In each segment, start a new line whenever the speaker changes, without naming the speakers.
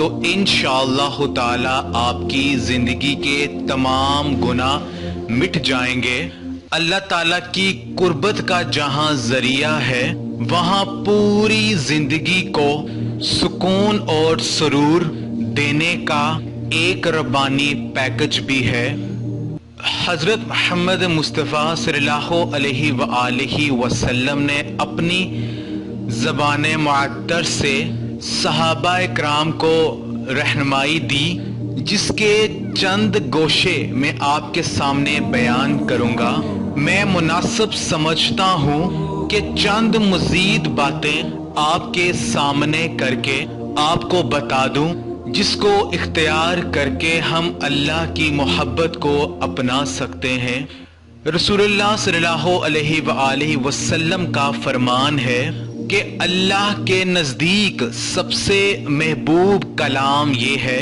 تو انشاءاللہ تعالی آپ کی زندگی کے تمام گناہ مٹ جائیں گے۔ اللہ تعالیٰ کی قربت کا جہاں ذریعہ ہے وہاں پوری زندگی کو سکون اور سرور دینے کا ایک ربانی پیکج بھی ہے۔ حضرت محمد مصطفیٰ صلی اللہ علیہ وآلہ وسلم نے اپنی زبان معطر سے صحابہ اکرام کو رہنمائی دی، جس کے چند گوشے میں آپ کے سامنے بیان کروں گا۔ میں مناسب سمجھتا ہوں کہ چند مزید باتیں آپ کے سامنے کر کے آپ کو بتا دوں، جس کو اختیار کر کے ہم اللہ کی محبت کو اپنا سکتے ہیں۔ رسول اللہ صلی اللہ علیہ وآلہ وسلم کا فرمان ہے کہ اللہ کے نزدیک سب سے محبوب کلام یہ ہے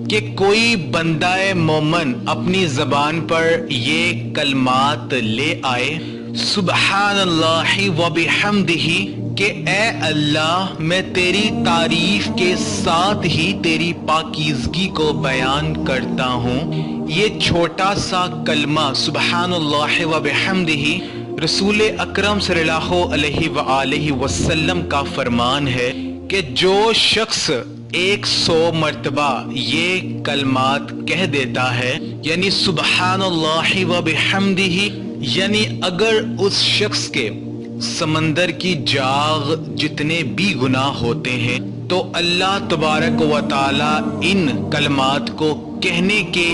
کہ کوئی بندہ مومن اپنی زبان پر یہ کلمات لے آئے، سبحان اللہ و بحمدہ، کہ اے اللہ میں تیری تعریف کے ساتھ ہی تیری پاکیزگی کو بیان کرتا ہوں۔ یہ چھوٹا سا کلمہ سبحان اللہ و بحمدہ رسول اکرم صلی اللہ علیہ وآلہ وسلم کا فرمان ہے کہ جو شخص 100 مرتبہ یہ کلمات کہہ دیتا ہے، یعنی سبحان اللہ و بحمدہ، یعنی اگر اس شخص کے سمندر کی جاغ جتنے بھی گناہ ہوتے ہیں تو اللہ تبارک و تعالی ان کلمات کو کہنے کے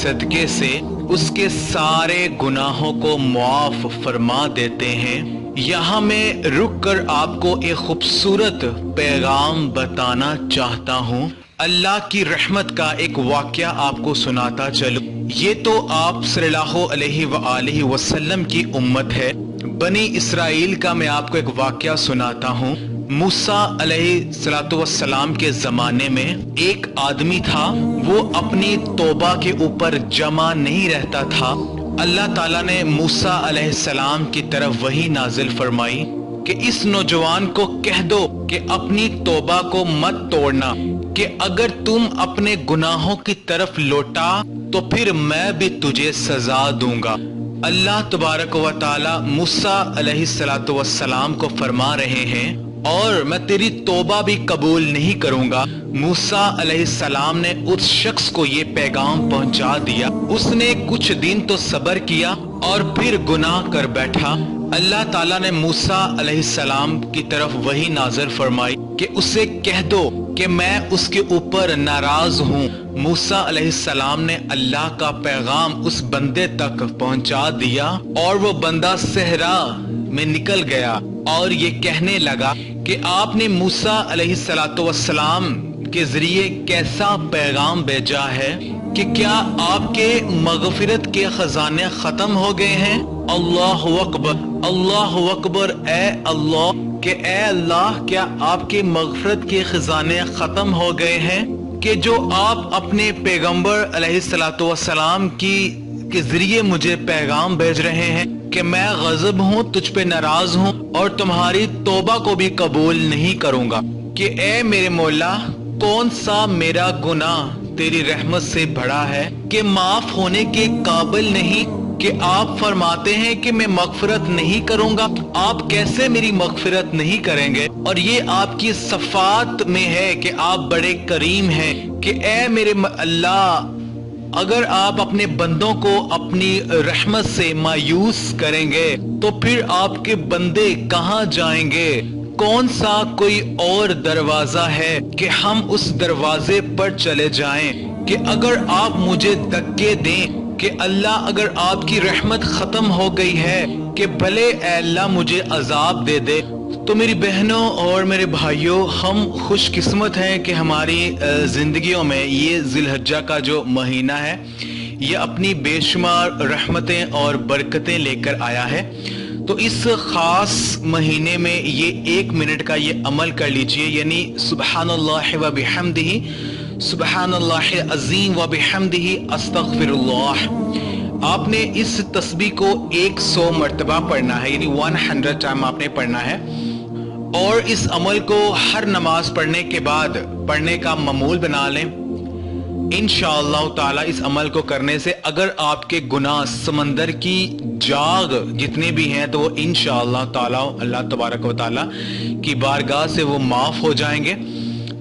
صدقے سے اس کے سارے گناہوں کو معاف فرما دیتے ہیں۔ یہاں میں رک کر آپ کو ایک خوبصورت پیغام بتانا چاہتا ہوں۔ اللہ کی رحمت کا ایک واقعہ آپ کو سناتا چلوں۔ یہ تو آپ صلی اللہ علیہ وآلہ وسلم کی امت ہے۔ بنی اسرائیل کا میں آپ کو ایک واقعہ سناتا ہوں۔ موسیٰ علیہ السلام کے زمانے میں ایک آدمی تھا، وہ اپنی توبہ کے اوپر جمع نہیں رہتا تھا۔ اللہ تعالیٰ نے موسیٰ علیہ السلام کی طرف وحی نازل فرمائی کہ اس نوجوان کو کہہ دو کہ اپنی توبہ کو مت توڑنا، کہ اگر تم اپنے گناہوں کی طرف لوٹا تو پھر میں بھی تجھے سزا دوں گا۔ اللہ تبارک و تعالی موسیٰ علیہ السلام کو فرما رہے ہیں اور میں تیری توبہ بھی قبول نہیں کروں گا۔ موسیٰ علیہ السلام نے اس شخص کو یہ پیغام پہنچا دیا۔ اس نے کچھ دن تو صبر کیا اور پھر گناہ کر بیٹھا۔ اللہ تعالیٰ نے موسیٰ علیہ السلام کی طرف وحی نازل فرمائی کہ اسے کہہ دو کہ میں اس کے اوپر ناراض ہوں۔ موسیٰ علیہ السلام نے اللہ کا پیغام اس بندے تک پہنچا دیا اور وہ بندہ صحرا میں نکل گیا اور یہ کہنے لگا کہ آپ نے موسیٰ علیہ السلام کے ذریعے کیسا پیغام بھیجا ہے کہ کیا آپ کے مغفرت کے خزانے ختم ہو گئے ہیں؟ اللہ اکبر، اللہ اکبر، اے اللہ، کہ اے اللہ کیا آپ کے مغفرت کے خزانے ختم ہو گئے ہیں کہ جو آپ اپنے پیغمبر علیہ السلام کے ذریعے مجھے پیغام بھیج رہے ہیں کہ میں غضب ہوں، تجھ پہ ناراض ہوں اور تمہاری توبہ کو بھی قبول نہیں کروں گا، کہ اے میرے مولا کون سا میرا گناہ تیری رحمت سے بڑا ہے کہ معاف ہونے کے قابل نہیں، کہ آپ فرماتے ہیں کہ میں مغفرت نہیں کروں گا، آپ کیسے میری مغفرت نہیں کریں گے؟ اور یہ آپ کی صفات میں ہے کہ آپ بڑے کریم ہیں، کہ اے میرے اللہ اگر آپ اپنے بندوں کو اپنی رحمت سے مایوس کریں گے تو پھر آپ کے بندے کہاں جائیں گے؟ کون سا کوئی اور دروازہ ہے کہ ہم اس دروازے پر چلے جائیں؟ کہ اگر آپ مجھے دھکے دیں کہ اللہ اگر آپ کی رحمت ختم ہو گئی ہے کہ بھلے اے اللہ مجھے عذاب دے دے، تو میری بہنوں اور میرے بھائیوں، ہم خوش قسمت ہیں کہ ہماری زندگیوں میں یہ ذی الحجہ کا جو مہینہ ہے یہ اپنی بے شمار رحمتیں اور برکتیں لے کر آیا ہے۔ تو اس خاص مہینے میں یہ 1 منٹ کا یہ عمل کر لیجئے، یعنی سبحان اللہ و بحمدہ، سبحان اللہ عظیم و بحمدہ استغفر اللہ۔ آپ نے اس تسبیح کو 100 مرتبہ پڑھنا ہے، یعنی 100 ٹائم آپ نے پڑھنا ہے، اور اس عمل کو ہر نماز پڑھنے کے بعد پڑھنے کا معمول بنا لیں۔ انشاءاللہ تعالی اس عمل کو کرنے سے اگر آپ کے گناہ سمندر کی جاگ جتنے بھی ہیں تو وہ انشاءاللہ تعالی اللہ تبارک و تعالی کی بارگاہ سے وہ معاف ہو جائیں گے۔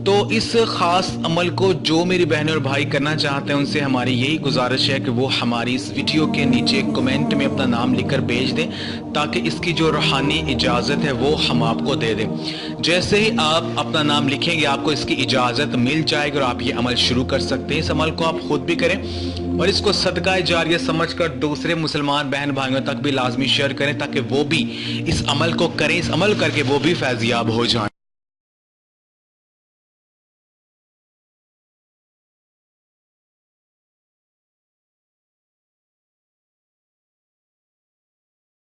تو اس خاص عمل کو جو میری بہنیں اور بھائی کرنا چاہتے ہیں ان سے ہماری یہی گزارش ہے کہ وہ ہماری اس ویڈیو کے نیچے کمنٹ میں اپنا نام لکھ کر بھیج دیں تاکہ اس کی جو روحانی اجازت ہے وہ ہم آپ کو دے دیں۔ جیسے ہی آپ اپنا نام لکھیں گے آپ کو اس کی اجازت مل جائے گی اور آپ یہ عمل شروع کر سکتے ہیں۔ اس عمل کو آپ خود بھی کریں اور اس کو صدقہ جاریہ سمجھ کر دوسرے مسلمان بہن بھائیوں تک بھی لازمی شیئر کریں تاکہ وہ بھی اس عمل کو کریں، اس عمل کر کے وہ بھی فیضیاب ہو جائیں۔